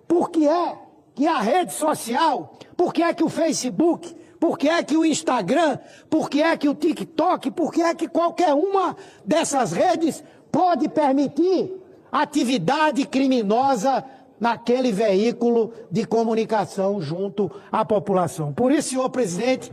Por que é que a rede social, por que é que o Facebook, por que é que o Instagram, por que é que o TikTok, por que é que qualquer uma dessas redes pode permitir atividade criminosa naquele veículo de comunicação junto à população? Por isso, senhor presidente,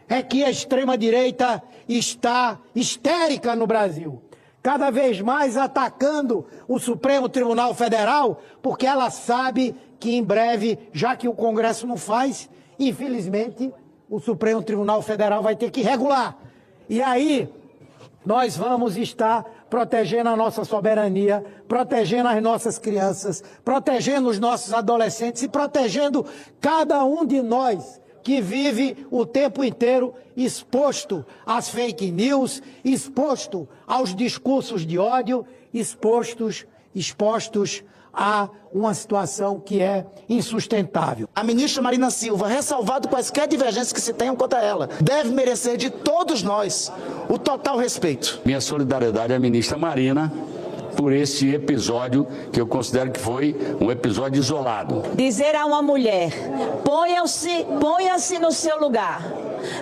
é que a extrema-direita está histérica no Brasil, cada vez mais atacando o Supremo Tribunal Federal, porque ela sabe que em breve, já que o Congresso não faz, infelizmente, o Supremo Tribunal Federal vai ter que regular. E aí, nós vamos estar protegendo a nossa soberania, protegendo as nossas crianças, protegendo os nossos adolescentes e protegendo cada um de nós que vive o tempo inteiro exposto às fake news, exposto aos discursos de ódio, expostos a uma situação que é insustentável. A ministra Marina Silva, ressalvado quaisquer divergências que se tenham contra ela, deve merecer de todos nós o total respeito. Minha solidariedade à ministra Marina por esse episódio que eu considero que foi um episódio isolado. Dizer a uma mulher, ponha-se no seu lugar,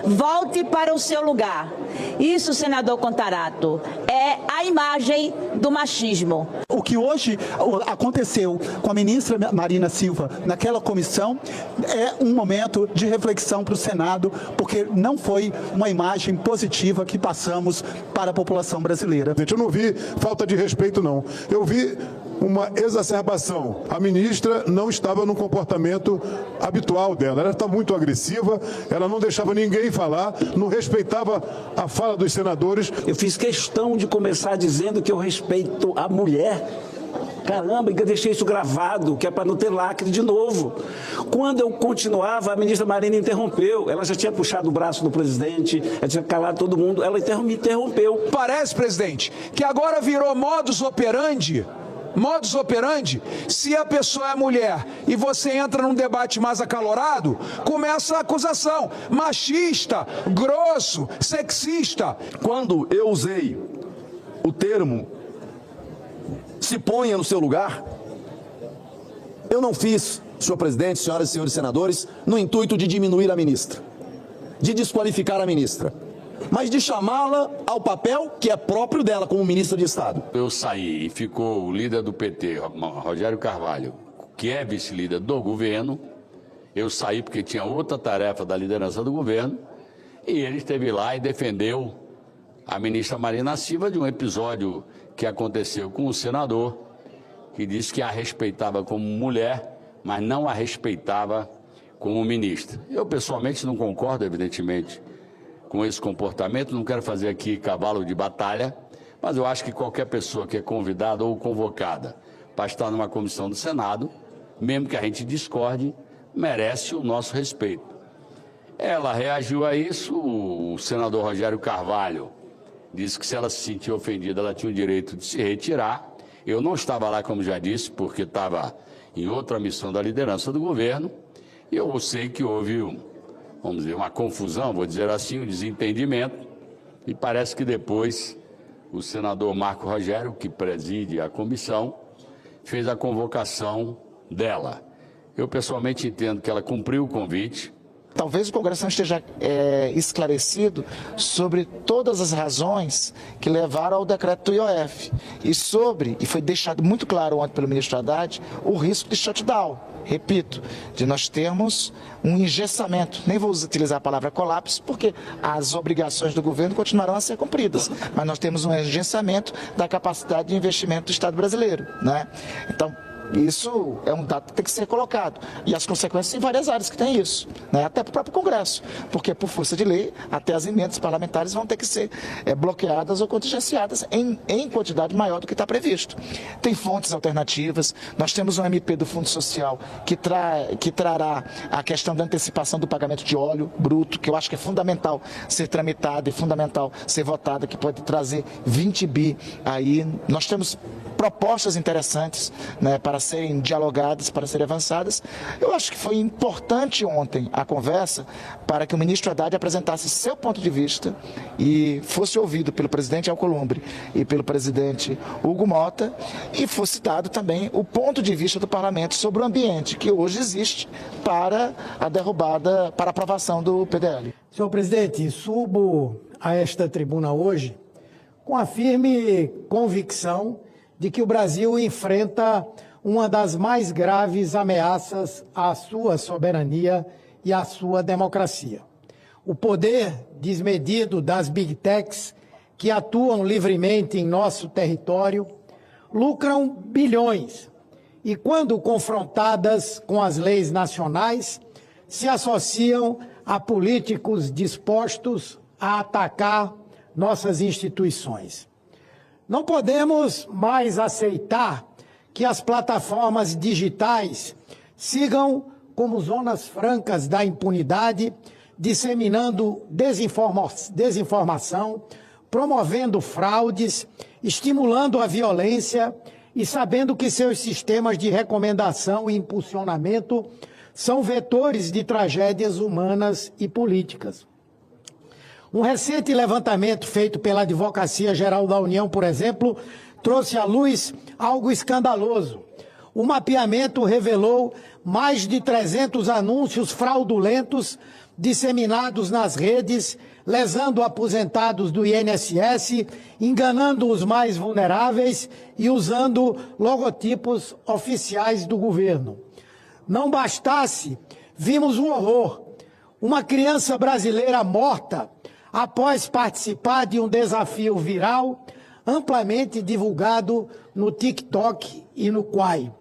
volte para o seu lugar. Isso, senador Contarato, é a imagem do machismo. O que hoje aconteceu com a ministra Marina Silva naquela comissão é um momento de reflexão para o Senado, porque não foi uma imagem positiva que passamos para a população brasileira. Eu não vi falta de respeito, não. Eu vi uma exacerbação. A ministra não estava no comportamento habitual dela. Ela está muito agressiva, ela não deixava ninguém falar, não respeitava a fala dos senadores. Eu fiz questão de começar dizendo que eu respeito a mulher. Caramba, eu deixei isso gravado, que é para não ter lacre de novo. Quando eu continuava, a ministra Marina interrompeu. Ela já tinha puxado o braço do presidente, ela tinha calado todo mundo, ela me interrompeu. Parece, presidente, que agora virou modus operandi, se a pessoa é mulher e você entra num debate mais acalorado, começa a acusação machista, grosso, sexista. Quando eu usei o termo se ponha no seu lugar, eu não fiz, senhor presidente, senhoras e senhores senadores, no intuito de diminuir a ministra, de desqualificar a ministra, mas de chamá-la ao papel que é próprio dela como ministra de Estado. Eu saí e ficou o líder do PT, Rogério Carvalho, que é vice-líder do governo. Eu saí porque tinha outra tarefa da liderança do governo e ele esteve lá e defendeu a ministra Marina Silva de um episódio que aconteceu com o senador, que disse que a respeitava como mulher, mas não a respeitava como ministra. Eu, pessoalmente, não concordo, evidentemente, com esse comportamento, não quero fazer aqui cavalo de batalha, mas eu acho que qualquer pessoa que é convidada ou convocada para estar numa comissão do Senado, mesmo que a gente discorde, merece o nosso respeito. Ela reagiu a isso, o senador Rogério Carvalho disse que se ela se sentia ofendida, ela tinha o direito de se retirar. Eu não estava lá, como já disse, porque estava em outra missão da liderança do governo, e eu sei que houve, vamos dizer, uma confusão, vou dizer assim, um desentendimento, e parece que depois o senador Marco Rogério, que preside a comissão, fez a convocação dela. Eu pessoalmente entendo que ela cumpriu o convite. Talvez o Congresso não esteja esclarecido sobre todas as razões que levaram ao decreto do IOF e foi deixado muito claro ontem pelo ministro Haddad o risco de shutdown. Repito, de nós termos um engessamento, nem vou utilizar a palavra colapso, porque as obrigações do governo continuarão a ser cumpridas, mas nós temos um engessamento da capacidade de investimento do Estado brasileiro, né? Então, isso é um dado que tem que ser colocado. E as consequências em várias áreas que tem isso, né? Até para o próprio Congresso, porque por força de lei, até as emendas parlamentares vão ter que ser bloqueadas ou contingenciadas em quantidade maior do que está previsto. Tem fontes alternativas, nós temos um MP do Fundo Social que trará a questão da antecipação do pagamento de óleo bruto, que eu acho que é fundamental ser tramitado e fundamental ser votado, que pode trazer 20 bi aí. Nós temos propostas interessantes, né, para serem dialogadas, para serem avançadas. Eu acho que foi importante ontem a conversa para que o ministro Haddad apresentasse seu ponto de vista e fosse ouvido pelo presidente Alcolumbre e pelo presidente Hugo Mota, e fosse dado também o ponto de vista do parlamento sobre o ambiente que hoje existe para a derrubada, para a aprovação do PDL. Senhor presidente, subo a esta tribuna hoje com a firme convicção de que o Brasil enfrenta uma das mais graves ameaças à sua soberania e à sua democracia. O poder desmedido das Big Techs, que atuam livremente em nosso território, lucram bilhões e, quando confrontadas com as leis nacionais, se associam a políticos dispostos a atacar nossas instituições. Não podemos mais aceitar que as plataformas digitais sigam como zonas francas da impunidade, disseminando desinformação, promovendo fraudes, estimulando a violência e sabendo que seus sistemas de recomendação e impulsionamento são vetores de tragédias humanas e políticas. Um recente levantamento feito pela Advocacia Geral da União, por exemplo, trouxe à luz algo escandaloso. O mapeamento revelou mais de 300 anúncios fraudulentos disseminados nas redes, lesando aposentados do INSS, enganando os mais vulneráveis e usando logotipos oficiais do governo. Não bastasse, vimos um horror. Uma criança brasileira morta após participar de um desafio viral amplamente divulgado no TikTok e no Quai.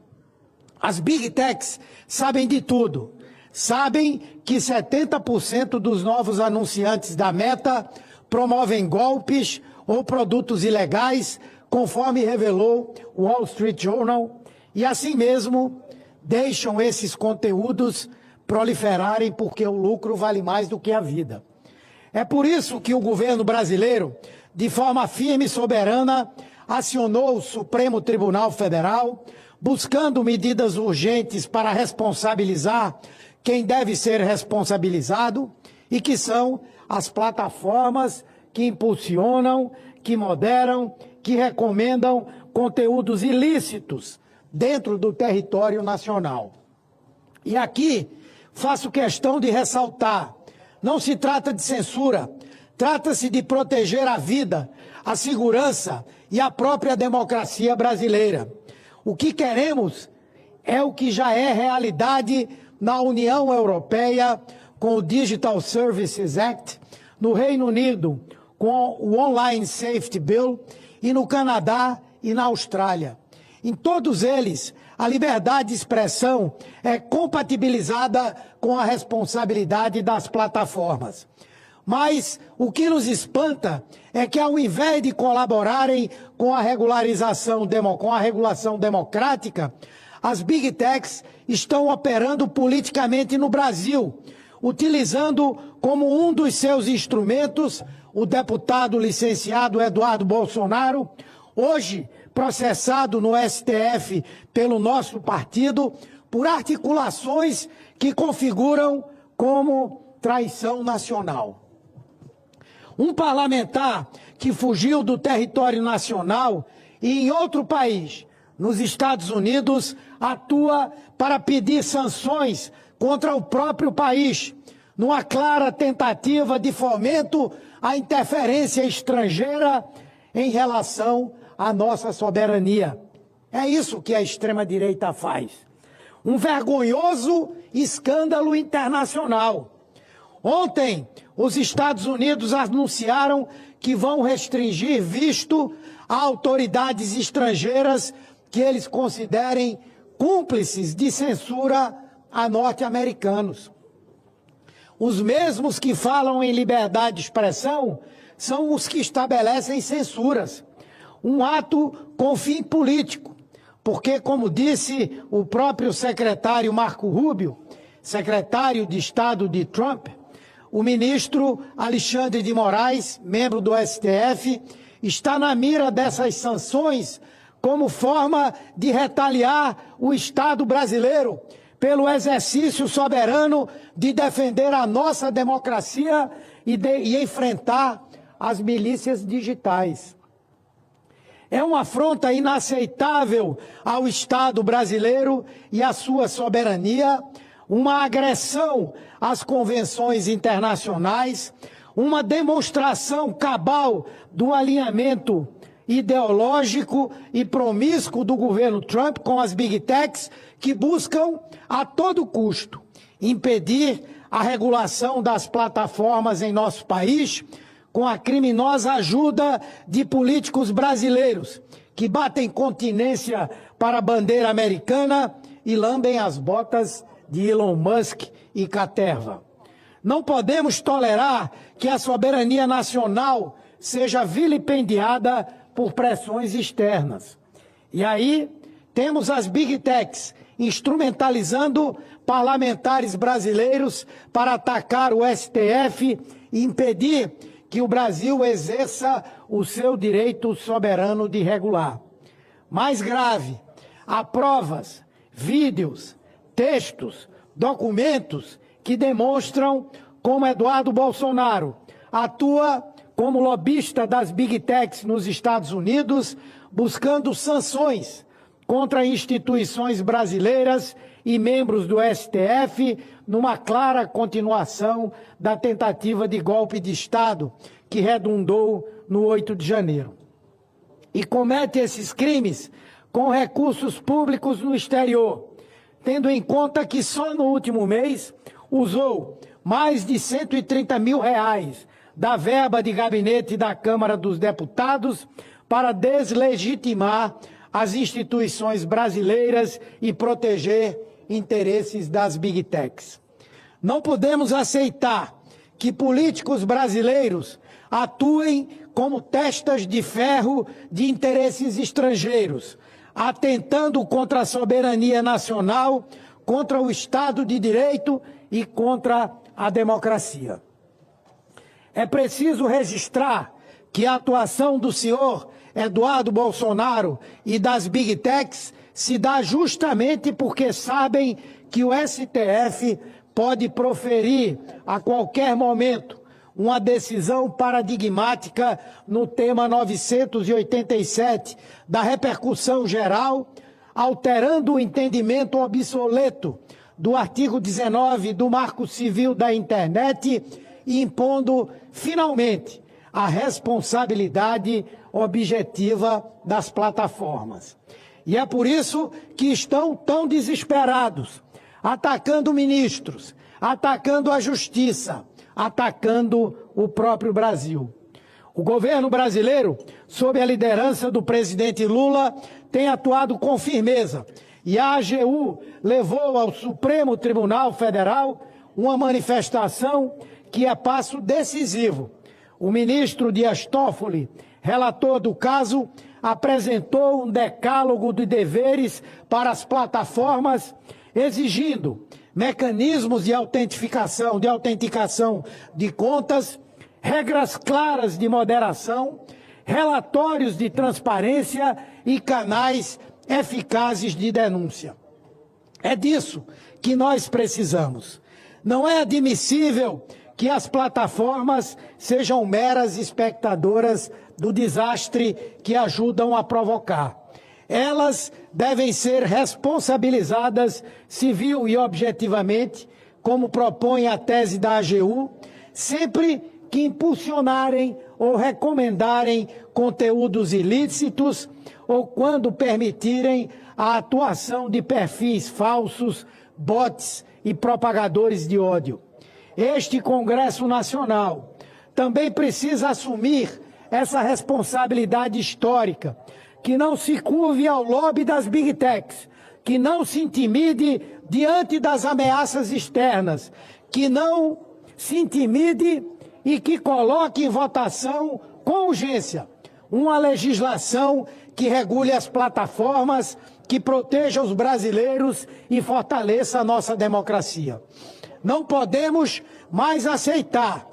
As Big Techs sabem de tudo. Sabem que 70% dos novos anunciantes da Meta promovem golpes ou produtos ilegais, conforme revelou o Wall Street Journal, e assim mesmo deixam esses conteúdos proliferarem porque o lucro vale mais do que a vida. É por isso que o governo brasileiro, de forma firme e soberana, acionou o Supremo Tribunal Federal, buscando medidas urgentes para responsabilizar quem deve ser responsabilizado, e que são as plataformas que impulsionam, que moderam, que recomendam conteúdos ilícitos dentro do território nacional. E aqui faço questão de ressaltar: não se trata de censura, trata-se de proteger a vida, a segurança e a própria democracia brasileira. O que queremos é o que já é realidade na União Europeia com o Digital Services Act, no Reino Unido com o Online Safety Bill e no Canadá e na Austrália. Em todos eles, a liberdade de expressão é compatibilizada com a responsabilidade das plataformas. Mas o que nos espanta é que, ao invés de colaborarem com a regulação democrática, as Big Techs estão operando politicamente no Brasil, utilizando como um dos seus instrumentos o deputado licenciado Eduardo Bolsonaro, hoje processado no STF pelo nosso partido por articulações que configuram como traição nacional. Um parlamentar que fugiu do território nacional e em outro país, nos Estados Unidos, atua para pedir sanções contra o próprio país, numa clara tentativa de fomento à interferência estrangeira em relação à nossa soberania. É isso que a extrema-direita faz. Um vergonhoso escândalo internacional. Ontem, os Estados Unidos anunciaram que vão restringir visto a autoridades estrangeiras que eles considerem cúmplices de censura a norte-americanos. Os mesmos que falam em liberdade de expressão são os que estabelecem censuras. Um ato com fim político, porque, como disse o próprio secretário Marco Rubio, secretário de Estado de Trump, o ministro Alexandre de Moraes, membro do STF, está na mira dessas sanções como forma de retaliar o Estado brasileiro pelo exercício soberano de defender a nossa democracia e enfrentar as milícias digitais. É uma afronta inaceitável ao Estado brasileiro e à sua soberania, uma agressão às convenções internacionais, uma demonstração cabal do alinhamento ideológico e promíscuo do governo Trump com as Big Techs, que buscam, a todo custo, impedir a regulação das plataformas em nosso país, com a criminosa ajuda de políticos brasileiros, que batem continência para a bandeira americana e lambem as botas de Elon Musk e Caterva. Não podemos tolerar que a soberania nacional seja vilipendiada por pressões externas. E aí temos as Big Techs instrumentalizando parlamentares brasileiros para atacar o STF e impedir que o Brasil exerça o seu direito soberano de regular. Mais grave, há provas, vídeos, textos, documentos que demonstram como Eduardo Bolsonaro atua como lobista das Big Techs nos Estados Unidos, buscando sanções contra instituições brasileiras e membros do STF, numa clara continuação da tentativa de golpe de Estado que redundou no 8 de janeiro. E comete esses crimes com recursos públicos no exterior, tendo em conta que só no último mês usou mais de R$130 mil da verba de gabinete da Câmara dos Deputados para deslegitimar as instituições brasileiras e proteger interesses das Big Techs. Não podemos aceitar que políticos brasileiros atuem como testas de ferro de interesses estrangeiros, atentando contra a soberania nacional, contra o Estado de Direito e contra a democracia. É preciso registrar que a atuação do senhor Eduardo Bolsonaro e das Big Techs se dá justamente porque sabem que o STF pode proferir a qualquer momento uma decisão paradigmática no tema 987 da repercussão geral, alterando o entendimento obsoleto do artigo 19 do Marco Civil da Internet e impondo, finalmente, a responsabilidade objetiva das plataformas. E é por isso que estão tão desesperados, atacando ministros, atacando a justiça, atacando o próprio Brasil. O governo brasileiro, sob a liderança do presidente Lula, tem atuado com firmeza e a AGU levou ao Supremo Tribunal Federal uma manifestação que é passo decisivo. O ministro Dias Toffoli, relator do caso, apresentou um decálogo de deveres para as plataformas, exigindo mecanismos de autenticação de contas, regras claras de moderação, relatórios de transparência e canais eficazes de denúncia. É disso que nós precisamos. Não é admissível que as plataformas sejam meras espectadoras do desastre que ajudam a provocar. Elas devem ser responsabilizadas civil e objetivamente, como propõe a tese da AGU, sempre que impulsionarem ou recomendarem conteúdos ilícitos ou quando permitirem a atuação de perfis falsos, bots e propagadores de ódio. Este Congresso Nacional também precisa assumir essa responsabilidade histórica, que não se curve ao lobby das Big Techs, que não se intimide diante das ameaças externas, que não se intimide e que coloque em votação com urgência uma legislação que regule as plataformas, que proteja os brasileiros e fortaleça a nossa democracia. Não podemos mais aceitar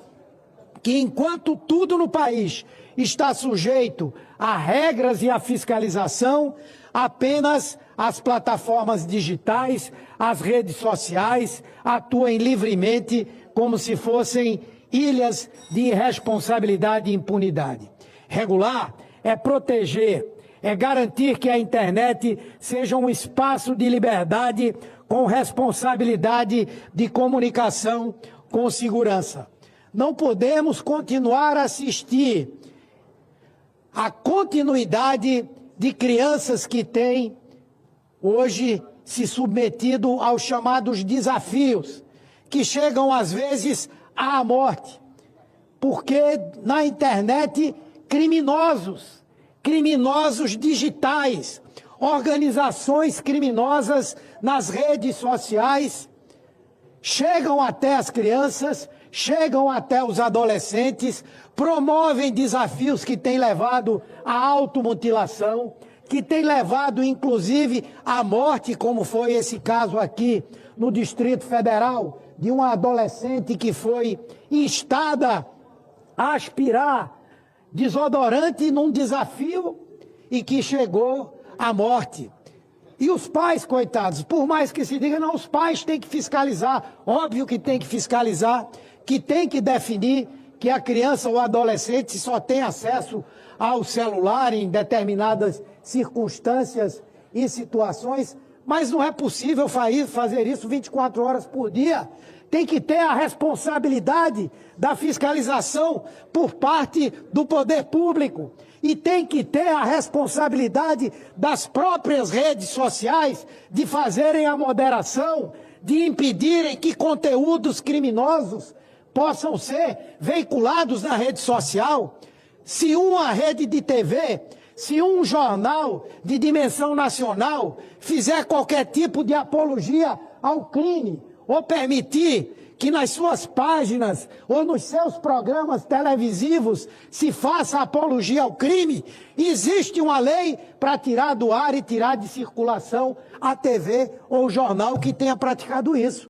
que enquanto tudo no país está sujeito a regras e a fiscalização, apenas as plataformas digitais, as redes sociais atuem livremente como se fossem ilhas de irresponsabilidade e impunidade. Regular é proteger, é garantir que a internet seja um espaço de liberdade com responsabilidade de comunicação com segurança. Não podemos continuar a assistir à continuidade de crianças que têm hoje se submetido aos chamados desafios, que chegam às vezes à morte, porque na internet criminosos digitais, organizações criminosas nas redes sociais chegam até as crianças, chegam até os adolescentes, promovem desafios que têm levado à automutilação, que têm levado, inclusive, à morte, como foi esse caso aqui no Distrito Federal, de uma adolescente que foi instada a aspirar desodorante num desafio e que chegou à morte. E os pais, coitados, por mais que se diga, não, os pais têm que fiscalizar, óbvio que tem que fiscalizar, que tem que definir que a criança ou adolescente só tem acesso ao celular em determinadas circunstâncias e situações, mas não é possível fazer isso 24 horas por dia. Tem que ter a responsabilidade da fiscalização por parte do poder público. E tem que ter a responsabilidade das próprias redes sociais de fazerem a moderação, de impedirem que conteúdos criminosos possam ser veiculados na rede social. Se uma rede de TV, se um jornal de dimensão nacional fizer qualquer tipo de apologia ao crime, ou permitir que nas suas páginas ou nos seus programas televisivos se faça apologia ao crime, existe uma lei para tirar do ar e tirar de circulação a TV ou jornal que tenha praticado isso.